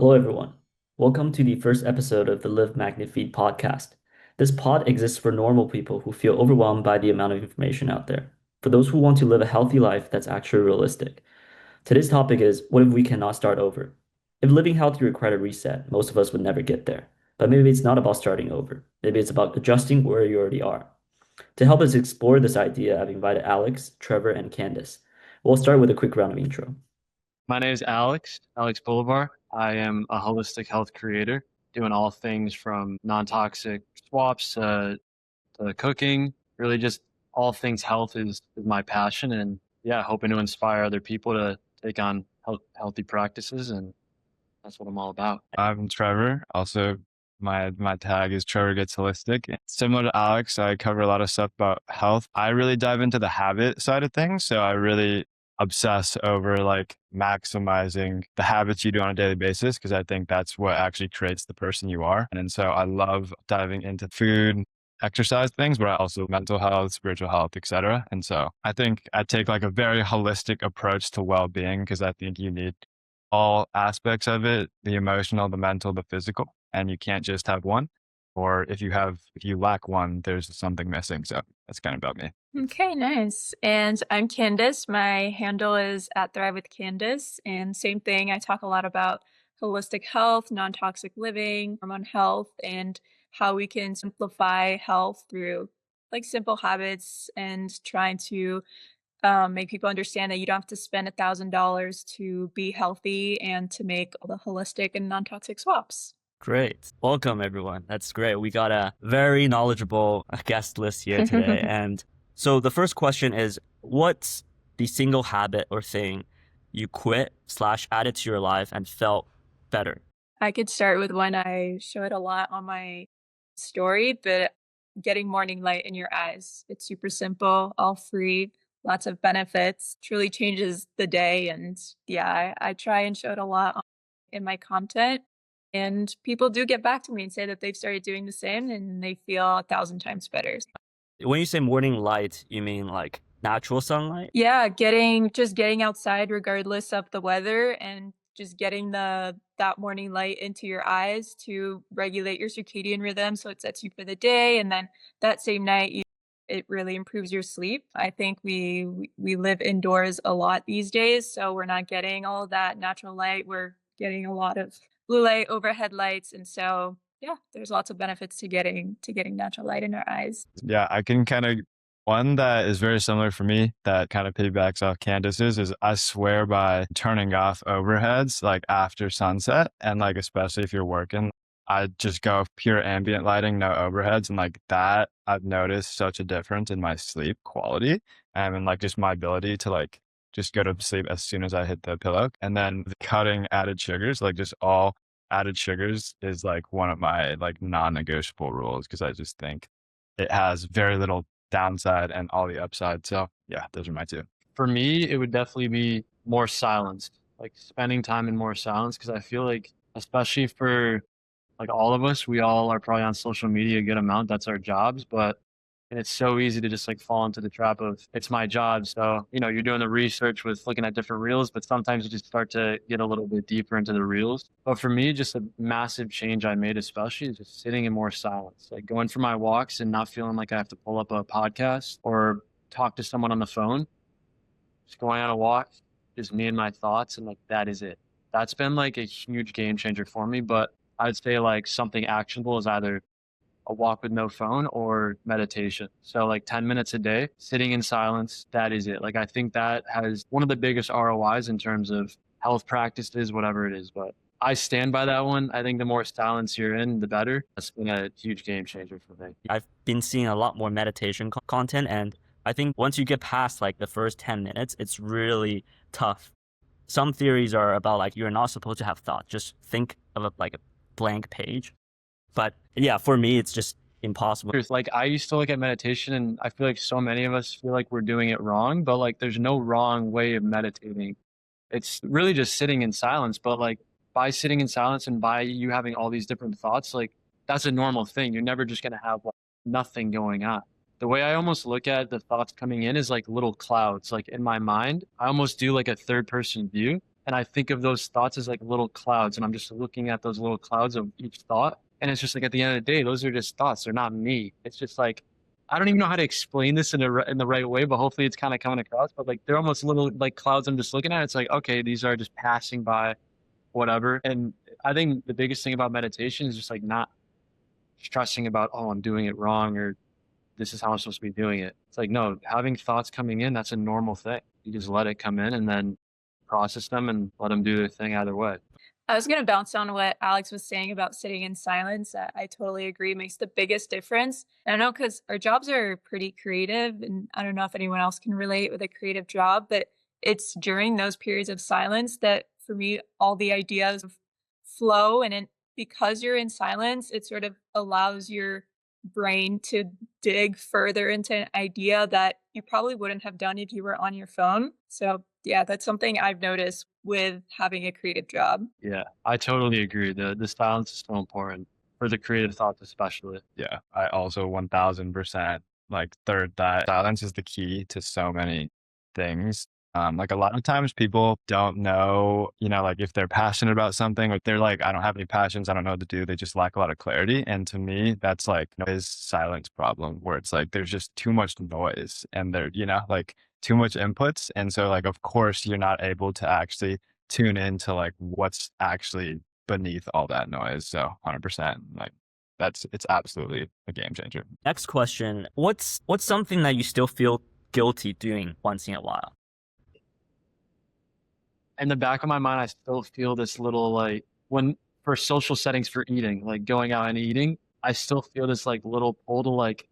Hello, everyone. Welcome to the first episode of the Live Feed podcast. This pod exists for normal people who feel overwhelmed by the amount of information out there, for those who want to live a healthy life that's actually realistic. Today's topic is, what if we cannot start over? If living healthy required a reset, most of us would never get there. But maybe it's not about starting over. Maybe it's about adjusting where you already are. To help us explore this idea, I've invited Alex, Trevor, and Candice. We'll start with a quick round of intro. My name is Alex Bolivar. I am a holistic health creator, doing all things from non-toxic swaps to cooking. Really, just all things health is my passion, and yeah, hoping to inspire other people to take on healthy practices, and that's what I'm all about. I'm Trevor. Also, my tag is Trevor Gets Holistic. Similar to Alex, I cover a lot of stuff about health. I really dive into the habit side of things. So I really obsess over like maximizing the habits you do on a daily basis because I think that's what actually creates the person you are. And so I love diving into food, exercise things, but also mental health, spiritual health, etc. And so I think I take like a very holistic approach to well-being because I think you need all aspects of it, the emotional, the mental, the physical, and you can't just have one. Or if you lack one, there's something missing. So that's kind of about me. Okay, nice. And I'm Candice. My handle is at Thrive with Candice. And same thing, I talk a lot about holistic health, non-toxic living, hormone health, and how we can simplify health through like simple habits and trying to make people understand that you don't have to spend $1,000 to be healthy and to make all the holistic and non-toxic swaps. Great. Welcome, everyone. That's great. We got a very knowledgeable guest list here today. And so the first question is, what's the single habit or thing you quit / added to your life and felt better? I could start with one I showed a lot on my story, but getting morning light in your eyes. It's super simple, all free, lots of benefits, truly changes the day. And yeah, I try and show it a lot in my content. And people do get back to me and say that they've started doing the same and they feel 1,000 times better. When you say morning light, you mean like natural sunlight? Yeah, just getting outside regardless of the weather and just getting that morning light into your eyes to regulate your circadian rhythm so it sets you for the day, and then that same night it really improves your sleep. I think we live indoors a lot these days, so we're not getting all that natural light. We're getting a lot of blue light, overhead lights, and so yeah, there's lots of benefits to getting natural light in our eyes. Yeah, I can kind of, one that is very similar for me that kind of piggybacks off Candace's is I swear by turning off overheads like after sunset. And like, especially if you're working, I just go pure ambient lighting, no overheads. And like that, I've noticed such a difference in my sleep quality and like just my ability to like just go to sleep as soon as I hit the pillow. And then cutting added sugars, like just all added sugars is like one of my like non-negotiable rules because I just think it has very little downside and all the upside. So yeah, those are my two. For me, it would definitely be more silence, like spending time in more silence, because I feel like, especially for like all of us, we all are probably on social media a good amount. That's our jobs, and it's so easy to just like fall into the trap of it's my job. So, you're doing the research with looking at different reels, but sometimes you just start to get a little bit deeper into the reels. But for me, just a massive change I made, especially is just sitting in more silence, like going for my walks and not feeling like I have to pull up a podcast or talk to someone on the phone. Just going on a walk, just me and my thoughts, and like that is it. That's been like a huge game changer for me. But I'd say like something actionable is either a walk with no phone or meditation. So like 10 minutes a day, sitting in silence, that is it. Like I think that has one of the biggest ROIs in terms of health practices, whatever it is. But I stand by that one. I think the more silence you're in, the better. That's been a huge game changer for me. I've been seeing a lot more meditation content, and I think once you get past like the first 10 minutes, it's really tough. Some theories are about like you're not supposed to have thoughts, just think of like a blank page. But yeah, for me, it's just impossible. Like I used to look at meditation and I feel like so many of us feel like we're doing it wrong, but like there's no wrong way of meditating. It's really just sitting in silence, but like by sitting in silence and by you having all these different thoughts, like that's a normal thing. You're never just going to have like nothing going on. The way I almost look at the thoughts coming in is like little clouds. Like in my mind, I almost do like a third person view. And I think of those thoughts as like little clouds, and I'm just looking at those little clouds of each thought. And it's just like at the end of the day, those are just thoughts. They're not me. It's just like I don't even know how to explain this in the right way, but hopefully it's kind of coming across. But like they're almost little like clouds I'm just looking at. It's like, okay, these are just passing by, whatever. And I think the biggest thing about meditation is just like not stressing about, oh, I'm doing it wrong or this is how I'm supposed to be doing it. It's like, no, having thoughts coming in, that's a normal thing. You just let it come in and then process them and let them do their thing either way. I was going to bounce on what Alex was saying about sitting in silence. I totally agree. It makes the biggest difference. And I know because our jobs are pretty creative, and I don't know if anyone else can relate with a creative job, but it's during those periods of silence that for me, all the ideas flow. And because you're in silence, it sort of allows your brain to dig further into an idea that you probably wouldn't have done if you were on your phone. So yeah, that's something I've noticed with having a creative job. Yeah, I totally agree. The silence is so important for the creative thoughts, especially. Yeah, I also 1000% like third that silence is the key to so many things. Like a lot of times people don't know, like if they're passionate about something or they're like, I don't have any passions, I don't know what to do. They just lack a lot of clarity. And to me, that's like is silence problem where it's like there's just too much noise and there, like too much inputs. And so like, of course, you're not able to actually tune into like what's actually beneath all that noise. So 100%, like it's absolutely a game changer. Next question. What's something that you still feel guilty doing once in a while? In the back of my mind, I still feel this little like when for social settings for eating, like going out and eating, I still feel this like little pull to like,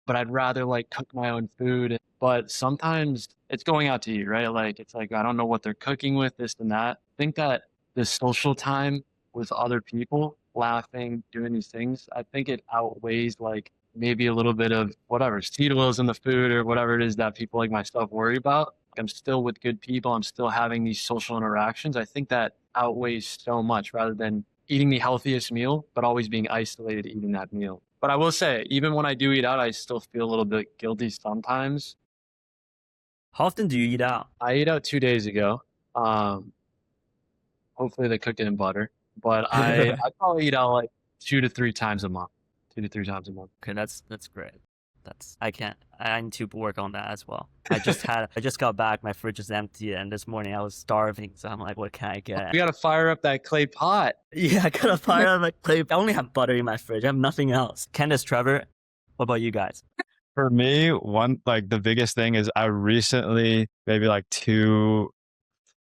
but I'd rather like cook my own food. But sometimes it's going out to eat, right? Like it's like I don't know what they're cooking with, this and that. I think that the social time with other people, laughing, doing these things, I think it outweighs like maybe a little bit of whatever seed oils in the food or whatever it is that people like myself worry about. I'm still with good people. I'm still having these social interactions. I think that outweighs so much rather than eating the healthiest meal, but always being isolated eating that meal. But I will say, even when I do eat out, I still feel a little bit guilty sometimes. How often do you eat out? I ate out 2 days ago. Hopefully they cooked it in butter. But I probably eat out like 2 to 3 times a month. 2 to 3 times a month. Okay, that's great. I need to work on that as well. I just got back, my fridge is empty, and this morning I was starving, so I'm like, what can I get? You gotta fire up that clay pot. Yeah, I gotta fire up my clay. I only have butter in my fridge. I have nothing else. Candice, Trevor, what about you guys? For me, the biggest thing is I recently, maybe like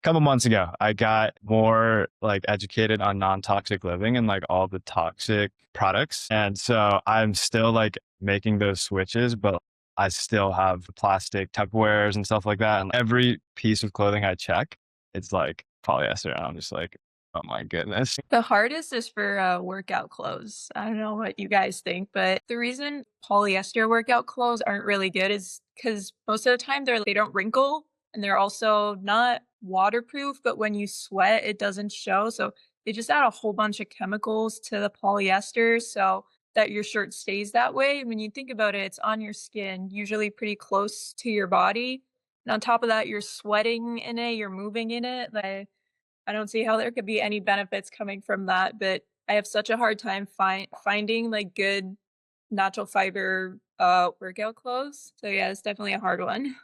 couple months ago, I got more like educated on non-toxic living and like all the toxic products. And so I'm still like making those switches, but I still have plastic Tupperwares and stuff like that. And every piece of clothing I check, it's like polyester. And I'm just like, oh my goodness. The hardest is for workout clothes. I don't know what you guys think, but the reason polyester workout clothes aren't really good is because most of the time they don't wrinkle and they're also not waterproof, but when you sweat, it doesn't show. So they just add a whole bunch of chemicals to the polyester so that your shirt stays that way. When you think about it, it's on your skin, usually pretty close to your body. And on top of that, you're sweating in it, you're moving in it. Like, I don't see how there could be any benefits coming from that, but I have such a hard time finding like good natural fiber workout clothes. So yeah, it's definitely a hard one.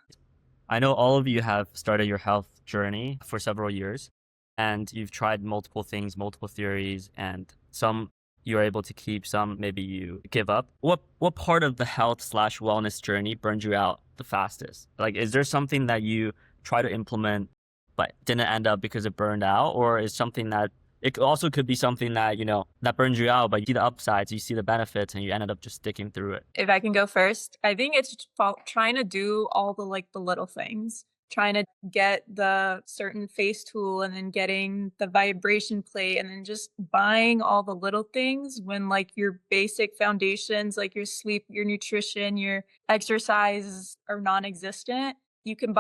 I know all of you have started your health journey for several years, and you've tried multiple things, multiple theories, and some you're able to keep, some maybe you give up. What part of the health/wellness journey burned you out the fastest? Like, is there something that you try to implement but didn't end up because it burned out, or is something that it also could be something that, that burns you out, but you see the upsides, you see the benefits, and you ended up just sticking through it? If I can go first, I think it's trying to do all the little things, trying to get the certain face tool and then getting the vibration plate and then just buying all the little things when like your basic foundations, like your sleep, your nutrition, your exercise are non-existent. You can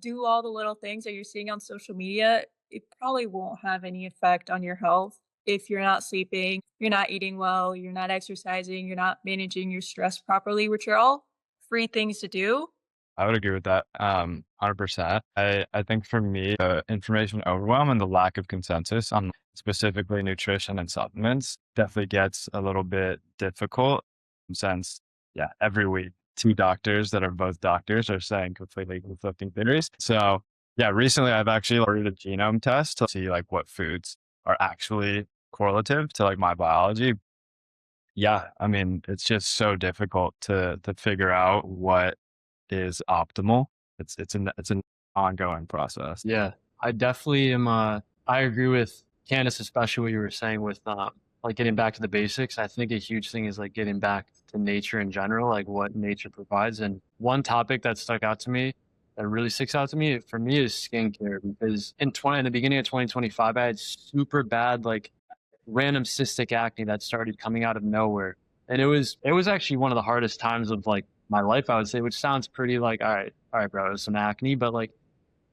do all the little things that you're seeing on social media. It probably won't have any effect on your health if you're not sleeping, you're not eating well, you're not exercising, you're not managing your stress properly, which are all free things to do. I would agree with that. 100%. I think for me, the information overwhelm and the lack of consensus on specifically nutrition and supplements definitely gets a little bit difficult since, yeah, every week, two doctors that are both doctors are saying completely conflicting theories. So yeah, recently I've actually ordered a genome test to see like what foods are actually correlative to like my biology. Yeah, I mean, it's just so difficult to figure out what is optimal. It's an ongoing process. Yeah, I definitely am. I agree with Candice, especially what you were saying with like getting back to the basics. I think a huge thing is like getting back to nature in general, like what nature provides. And one topic that stuck out to me, that really sticks out to me, for me, is skincare. Because in the beginning of 2025, I had super bad like random cystic acne that started coming out of nowhere, and it was actually one of the hardest times of like my life, I would say, which sounds pretty like all right, bro, it was some acne, but like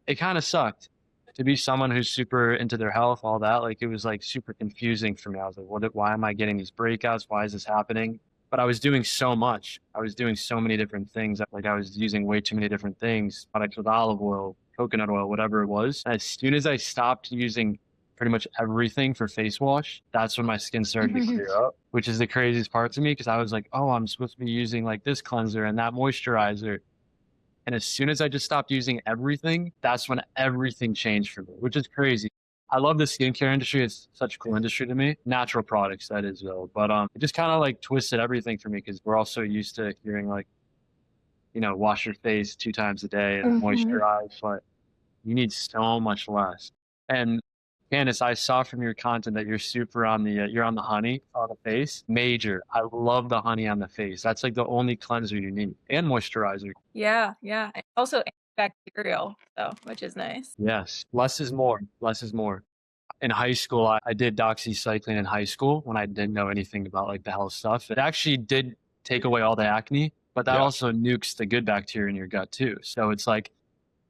it kind of sucked to be someone who's super into their health, all that. Like it was like super confusing for me. I was like, why am I getting these breakouts? Why is this happening? But I was doing so much. I was doing so many different things. Like I was using way too many different things, products with olive oil, coconut oil, whatever it was. And as soon as I stopped using pretty much everything for face wash, that's when my skin started to clear up, which is the craziest part to me because I was like, oh, I'm supposed to be using like this cleanser and that moisturizer. And as soon as I just stopped using everything, that's when everything changed for me, which is crazy. I love the skincare industry. It's such a cool industry to me. Natural products, that is, though. But it just kind of like twisted everything for me because we're also used to hearing like, wash your face 2 times a day and moisturize, but you need so much less. And Candice, I saw from your content that you're super on you're on the honey on the face. Major. I love the honey on the face. That's like the only cleanser you need and moisturizer. Yeah, yeah. And also antibacterial, though, which is nice. Yes. Less is more. Less is more. In high school, I did doxycycline in high school when I didn't know anything about like the health stuff. It actually did take away all the acne, but that Yeah. also nukes the good bacteria in your gut too. So it's like,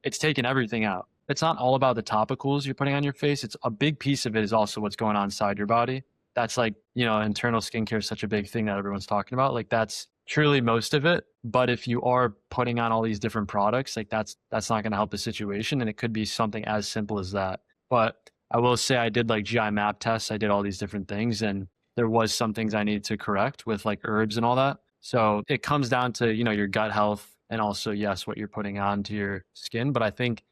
it's taken everything out. It's not all about the topicals you're putting on your face. It's a big piece of it is also what's going on inside your body. That's like, internal skincare is such a big thing that everyone's talking about. Like that's truly most of it. But if you are putting on all these different products, like that's not going to help the situation. And it could be something as simple as that. But I will say I did like GI map tests. I did all these different things and there was some things I needed to correct with like herbs and all that. So it comes down to, your gut health and also, yes, what you're putting onto your skin. But I think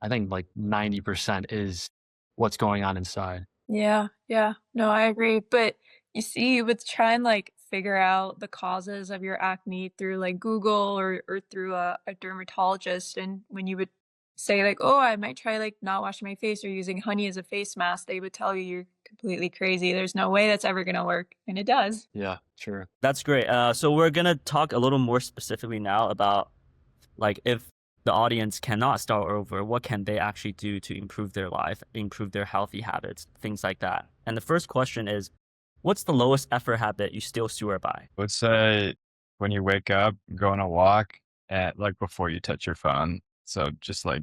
like 90% is what's going on inside. Yeah, yeah. No, I agree. But you see, with trying like figure out the causes of your acne through like Google or through a dermatologist, and when you would say like, oh, I might try like not washing my face or using honey as a face mask, they would tell you you're completely crazy. There's no way that's ever gonna work. And it does. Yeah, sure. That's great. So we're gonna talk a little more specifically now about like if the audience cannot start over, what can they actually do to improve their life, improve their healthy habits, things like that. And the first question is, what's the lowest effort habit you still swear by? I would say when you wake up, go on a walk and like before you touch your phone. So just like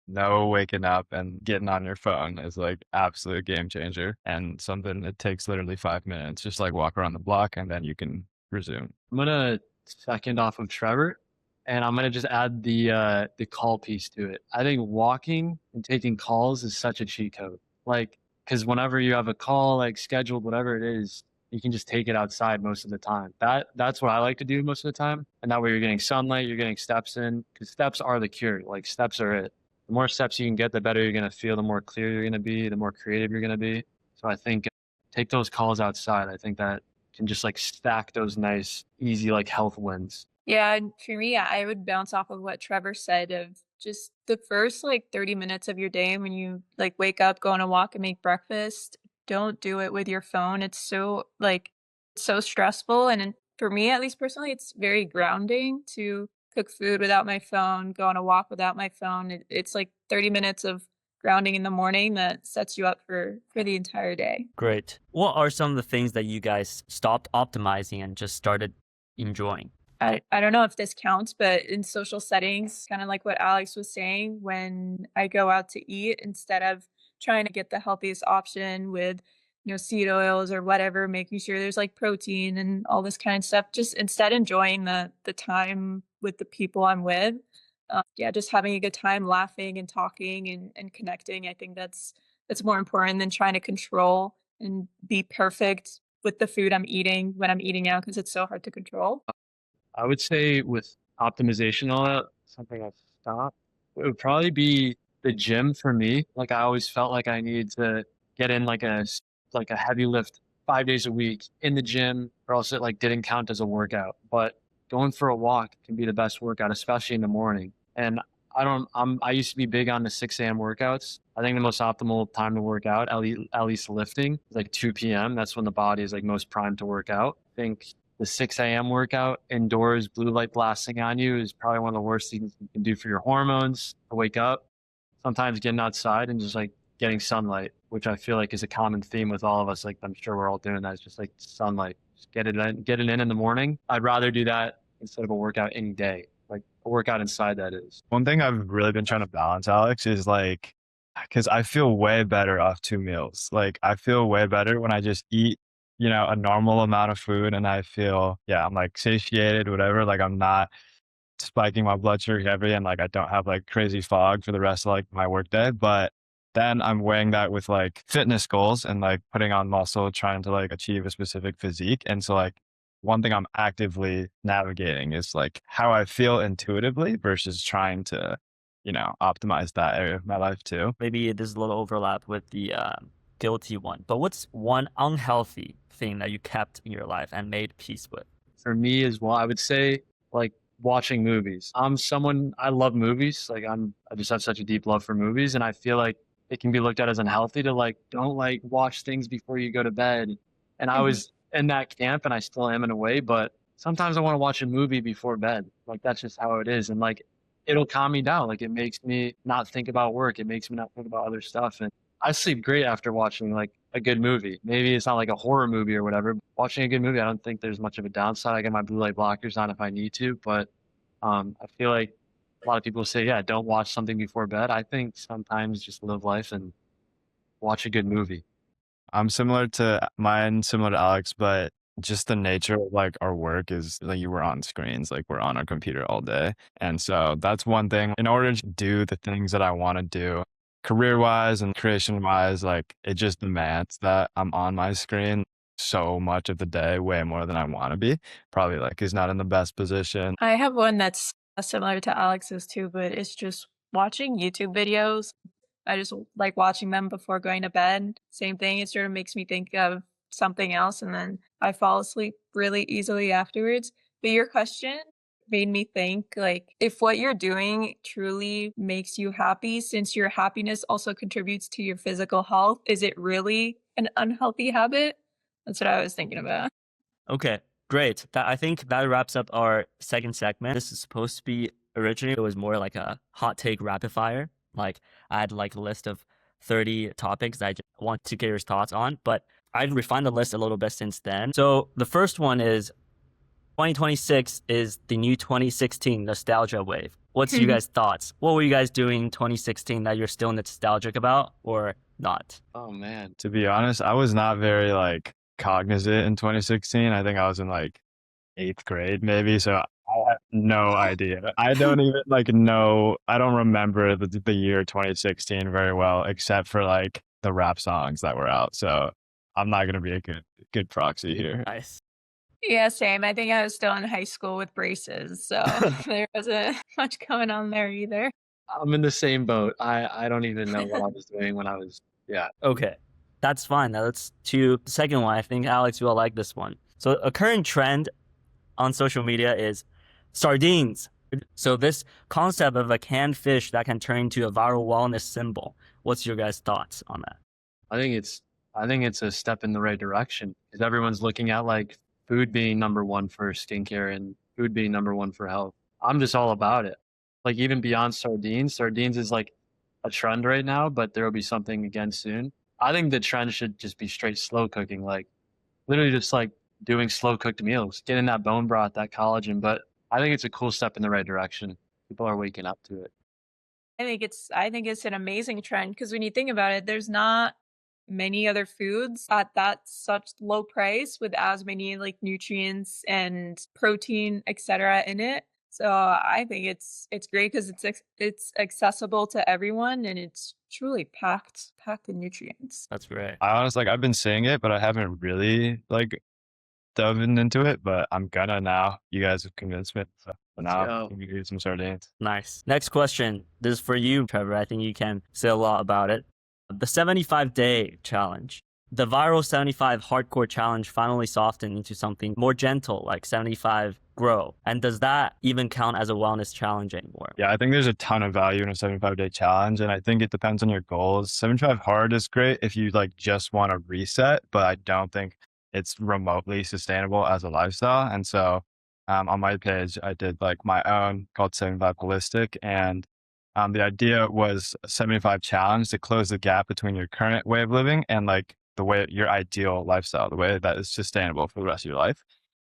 no waking up and getting on your phone is like absolute game changer and something that takes literally 5 minutes. Just like walk around the block and then you can resume. I'm gonna second off of Trevor, and I'm gonna just add the call piece to it. I think walking and taking calls is such a cheat code. Like, because whenever you have a call, like scheduled, whatever it is, you can just take it outside most of the time. That's what I like to do most of the time. And that way you're getting sunlight, you're getting steps in, because steps are the cure. Like steps are it. The more steps you can get, the better you're gonna feel, the more clear you're gonna be, the more creative you're gonna be. So I think take those calls outside. I think that can just like stack those nice, easy like health wins. Yeah, and for me, I would bounce off of what Trevor said of just the first like 30 minutes of your day when you like wake up, go on a walk and make breakfast. Don't do it with your phone. It's so like so stressful. And for me, at least personally, it's very grounding to cook food without my phone, go on a walk without my phone. It's like 30 minutes of grounding in the morning that sets you up for the entire day. Great. What are some of the things that you guys stopped optimizing and just started enjoying? I don't know if this counts, but in social settings, kind of like what Alex was saying, when I go out to eat, instead of trying to get the healthiest option with seed oils or whatever, making sure there's like protein and all this kind of stuff. Just instead enjoying the time with the people I'm with. Yeah, just having a good time, laughing and talking and connecting. I think that's more important than trying to control and be perfect with the food I'm eating when I'm eating out because it's so hard to control. I would say with optimization and all that, something I've stopped. It would probably be the gym for me. Like I always felt like I needed to get in like a heavy lift 5 days a week in the gym, or else it like didn't count as a workout. But going for a walk can be the best workout, especially in the morning. And I used to be big on the 6 a.m. workouts. I think the most optimal time to work out, at least lifting, is like 2 p.m. That's when the body is like most primed to work out. I think the 6 a.m. workout indoors, blue light blasting on you, is probably one of the worst things you can do for your hormones to wake up. Sometimes getting outside and just like getting sunlight, which I feel like is a common theme with all of us. Like I'm sure we're all doing that. It's just like sunlight. Just get it in the morning. I'd rather do that instead of a workout any day, like a workout inside, that is. One thing I've really been trying to balance, Alex, is like, because I feel way better off 2 meals. Like I feel way better when I just eat, a normal amount of food, and I feel, yeah, I'm like satiated, whatever. Like I'm not spiking my blood sugar heavy, and like I don't have like crazy fog for the rest of like my workday. But then I'm weighing that with like fitness goals and like putting on muscle, trying to like achieve a specific physique. And so like one thing I'm actively navigating is like how I feel intuitively versus trying to, optimize that area of my life too. Maybe there's a little overlap with the guilty one, but what's one unhealthy thing that you kept in your life and made peace with? For me as well, I would say like watching movies. I love movies. I just have such a deep love for movies, and I feel like it can be looked at as unhealthy to like don't like watch things before you go to bed. And I Mhm. was in that camp, and I still am in a way, but sometimes I want to watch a movie before bed. Like that's just how it is, and like it'll calm me down. Like it makes me not think about work. It makes me not think about other stuff, and I sleep great after watching like a good movie. Maybe it's not like a horror movie or whatever. Watching a good movie, I don't think there's much of a downside. I get my blue light blockers on if I need to, but I feel like a lot of people say, yeah, don't watch something before bed. I think sometimes just live life and watch a good movie. I'm similar to Alex, but just the nature of like our work is like we're on screens, like we're on our computer all day. And so that's one thing. In order to do the things that I want to do, career wise and creation wise, like it just demands that I'm on my screen so much of the day, way more than I want to be. Probably like is not in the best position. I have one that's similar to Alex's too, but it's just watching YouTube videos. I just like watching them before going to bed. Same thing, it sort of makes me think of something else and then I fall asleep really easily afterwards. But your question made me think like if what you're doing truly makes you happy, since your happiness also contributes to your physical health, is it really an unhealthy habit? That's what I was thinking about. Okay, great. I think that wraps up our second segment. This is supposed to be originally, it was more like a hot take rapid fire. Like I had like a list of 30 topics I just want to get your thoughts on, but I've refined the list a little bit since then. So the first one is 2026 is the new 2016 nostalgia wave. What's you guys' thoughts? What were you guys doing in 2016 that you're still nostalgic about or not? Oh man. To be honest, I was not very like cognizant in 2016. I think I was in like 8th grade maybe. So I have no idea. I don't even like know. I don't remember the year 2016 very well, except for like the rap songs that were out. So I'm not going to be a good proxy here. Nice. Yeah, same. I think I was still in high school with braces, so there wasn't much going on there either. I'm in the same boat. I don't even know what I was doing when I was, yeah. Okay, that's fine. Now let's to the second one. I think Alex, you will like this one. So a current trend on social media is sardines. So this concept of a canned fish that can turn into a viral wellness symbol. What's your guys' thoughts on that? I think it's a step in the right direction because everyone's looking at like food being number one for skincare and food being number one for health. I'm just all about it. Like even beyond sardines, sardines is like a trend right now, but there will be something again soon. I think the trend should just be straight slow cooking, like literally just like doing slow cooked meals, getting that bone broth, that collagen. But I think it's a cool step in the right direction. People are waking up to it. I think it's an amazing trend because when you think about it, there's not many other foods at that such low price with as many like nutrients and protein, etc. in it. So I think it's great because it's accessible to everyone and it's truly packed in nutrients. That's great. I honestly, like, I've been seeing it, but I haven't really like dove into it, but I'm gonna now. You guys have convinced me. So for now, go. we can eat some sardines. Nice. Next question. This is for you, Trevor. I think you can say a lot about it. The 75-day challenge. The viral 75 hardcore challenge finally softened into something more gentle, like 75 grow. And does that even count as a wellness challenge anymore? Yeah, I think there's a ton of value in a 75-day challenge, and I think it depends on your goals. 75 hard is great if you like just want to reset, but I don't think it's remotely sustainable as a lifestyle. And so on my page, I did like my own called 75 holistic, and the idea was a 75 challenge to close the gap between your current way of living and like the way your ideal lifestyle, the way that is sustainable for the rest of your life.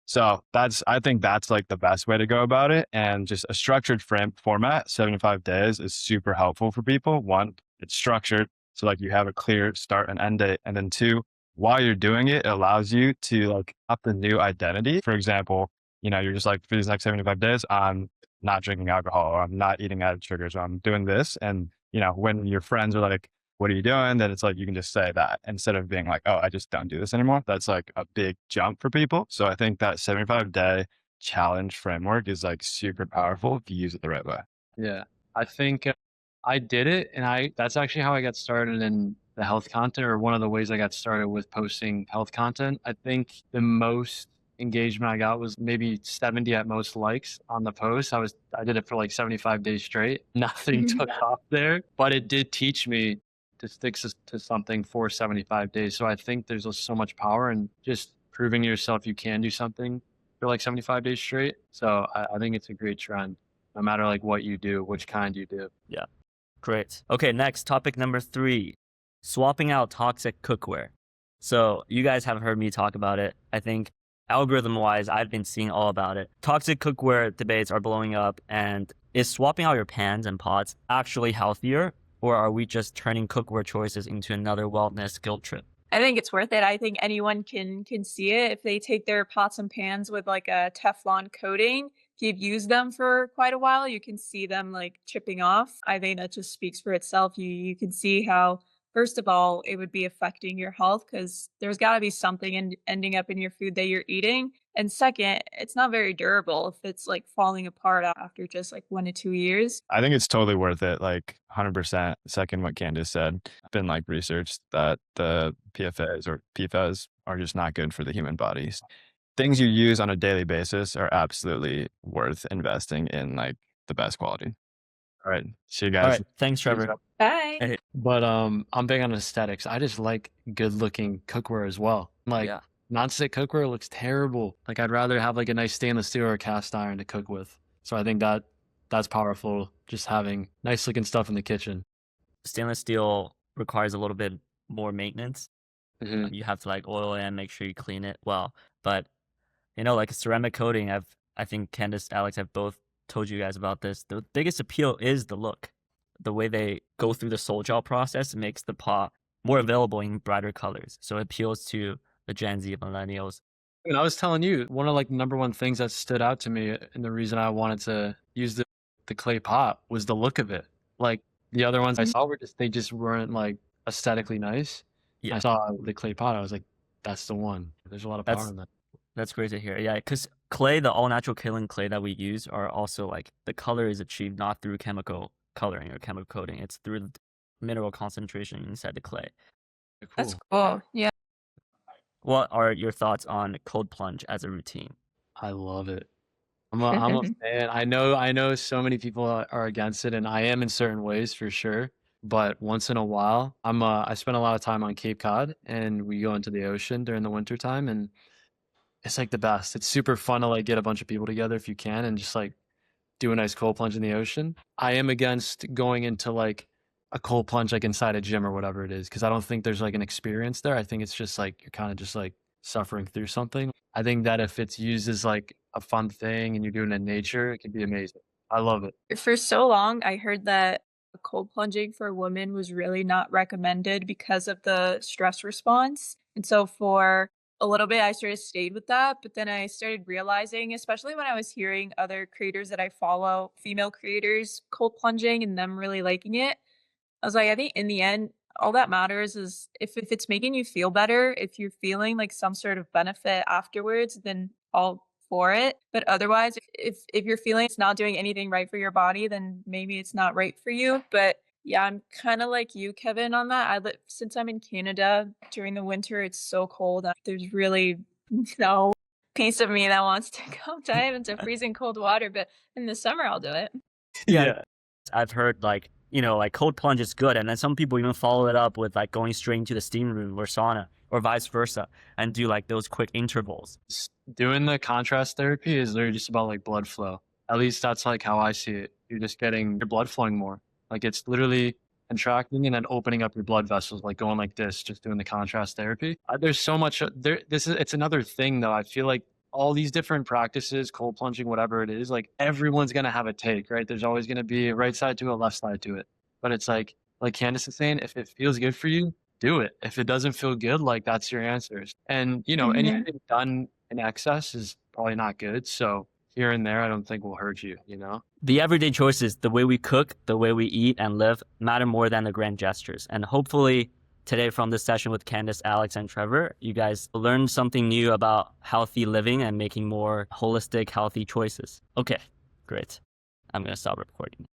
So I think that's like the best way to go about it. And just a structured format, 75 days is super helpful for people. One, it's structured. So like you have a clear start and end date. And then two, while you're doing it, it allows you to like up the new identity. For example, you're just like, for these next 75 days, I'm not drinking alcohol, or I'm not eating added sugars, or I'm doing this. And, when your friends are like, what are you doing? Then it's like, you can just say that instead of being like, oh, I just don't do this anymore. That's like a big jump for people. So I think that 75-day challenge framework is like super powerful if you use it the right way. Yeah. I think I did it, and that's actually how I got started in the health content, or one of the ways I got started with posting health content. I think the most engagement I got was maybe 70 at most likes on the post. I did it for like 75 days straight. Nothing took off there, but it did teach me to stick to something for 75 days. So I think there's just so much power in just proving to yourself you can do something for like 75 days straight. So I think it's a great trend, no matter like what you do, which kind you do. Yeah. Great. Okay, next, topic number 3, swapping out toxic cookware. So you guys have heard me talk about it. I think algorithm-wise, I've been seeing all about it. Toxic cookware debates are blowing up, and is swapping out your pans and pots actually healthier, or are we just turning cookware choices into another wellness guilt trip? I think it's worth it. I think anyone can see it if they take their pots and pans with like a Teflon coating. If you've used them for quite a while, you can see them like chipping off. I think that just speaks for itself. You can see how, first of all, it would be affecting your health because there's got to be something ending up in your food that you're eating. And second, it's not very durable if it's like falling apart after just like 1 to 2 years. I think it's totally worth it. Like 100%. Second, what Candice said, been like researched that the PFAs or PFAS are just not good for the human bodies. Things you use on a daily basis are absolutely worth investing in like the best quality. All right. See you guys. All right. Thanks, Trevor. Bye. Hey. But I'm big on aesthetics. I just like good looking cookware as well. Like Yeah. non-stick cookware looks terrible. Like I'd rather have like a nice stainless steel or a cast iron to cook with. So I think that's powerful, just having nice looking stuff in the kitchen. Stainless steel requires a little bit more maintenance. Mhm. You have to like oil it and make sure you clean it well. But like a ceramic coating, I think Candice, Alex have both told you guys about this. The biggest appeal is the look. The way they go through the soul gel process makes the pot more available in brighter colors. So it appeals to the Gen Z millennials. And I was telling you, one of like the number one things that stood out to me and the reason I wanted to use the clay pot was the look of it. Like the other ones I saw they just weren't like aesthetically nice. Yeah. I saw the clay pot, I was like, that's the one. There's a lot of power in that. That's great to hear. Yeah, because clay, the all-natural kaolin clay that we use are also like the color is achieved not through chemical coloring or chemical coating. It's through the mineral concentration inside the clay. Cool. That's cool. Yeah. What are your thoughts on cold plunge as a routine? I love it. I'm a fan. I know so many people are against it, and I am in certain ways for sure. But once in a while, I spend a lot of time on Cape Cod, and we go into the ocean during the winter time, and it's like the best. It's super fun to like get a bunch of people together if you can, and just like do a nice cold plunge in the ocean. I am against going into like a cold plunge like inside a gym or whatever it is, because I don't think there's like an experience there. I think it's just like you're kind of just like suffering through something. I think that if it's used as like a fun thing and you're doing it in nature, it can be amazing. I love it. For so long, I heard that Cold plunging for women was really not recommended because of the stress response. And so for a little bit, I sort of stayed with that. But then I started realizing, especially when I was hearing other creators that I follow, female creators, cold plunging and them really liking it, I was like, I think in the end, all that matters is if it's making you feel better, if you're feeling like some sort of benefit afterwards, then all for it. But otherwise, if you're feeling it's not doing anything right for your body, then maybe it's not right for you. But yeah, I'm kind of like you, Kevin, on that. Since I'm in Canada during the winter, it's so cold. There's really no piece of me that wants to go dive into freezing cold water. But in the summer, I'll do it. Yeah. I've heard like, like cold plunge is good. And then some people even follow it up with like going straight into the steam room or sauna or vice versa and do like those quick intervals. Doing the contrast therapy is literally just about like blood flow. At least that's like how I see it. You're just getting your blood flowing more. Like it's literally contracting and then opening up your blood vessels, like going like this, just doing the contrast therapy. There's so much there. It's another thing though. I feel like all these different practices, cold plunging, whatever it is, like everyone's going to have a take, right? There's always going to be a right side to a left side to it. But it's like Candice is saying, if it feels good for you, do it. If it doesn't feel good, like that's your answers. And, anything done in excess is probably not good. So here and there, I don't think will hurt you, The everyday choices, the way we cook, the way we eat and live matter more than the grand gestures. And hopefully today from this session with Candice, Alex, and Trevor, you guys learned something new about healthy living and making more holistic, healthy choices. Okay, great. I'm going to stop recording.